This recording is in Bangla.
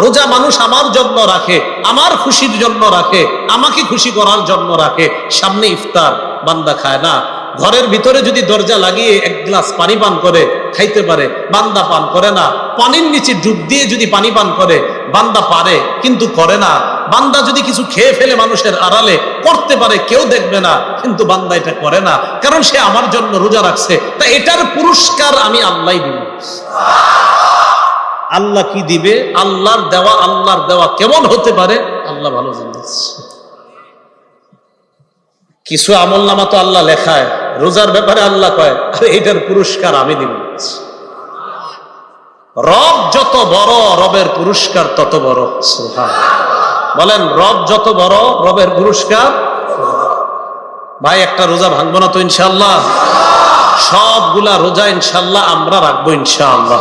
রোজা মানুষ আমার জন্য রাখে, আমার খুশির জন্য রাখে, আমাকে খুশি করার জন্য রাখে। সামনে ইফতার, বান্দা খায় না। ঘরের ভিতরে যদি দরজা লাগিয়ে এক গ্লাস পানি পান করে খাইতে পারে, বান্দা পান করে না। পানির নিচে ডুব দিয়ে যদি পানি পান করে, বান্দা পারে কিন্তু করে না। বান্দা যদি কিছু খেয়ে ফেলে মানুষের আড়ালে, করতে পারে, কেউ দেখবে না, কিন্তু বান্দা এটা করে না, কারণ সে আমার জন্য রোজা রাখছে। তা এটার পুরস্কার আমি আল্লাহ দিব। আল্লাহ কি দিবে? আল্লাহর দেওয়া কেমন হতে পারে আল্লাহ ভালো জানেন। কিছু আমল নামা তো আল্লাহ লেখায়, রোজার ব্যাপারে আল্লাহ কয় আরে এটার পুরস্কার আমি দিব। রব যত বড়, রবের পুরস্কার তত বড়। সুবহানাল্লাহ। বলেন, রব যত বড়, রবের পুরস্কার। ভাই, একটা রোজা ভাঙবো না তো ইনশাআল্লাহ? সবগুলা রোজা ইনশাআল্লাহ আমরা রাখবো ইনশাআল্লাহ।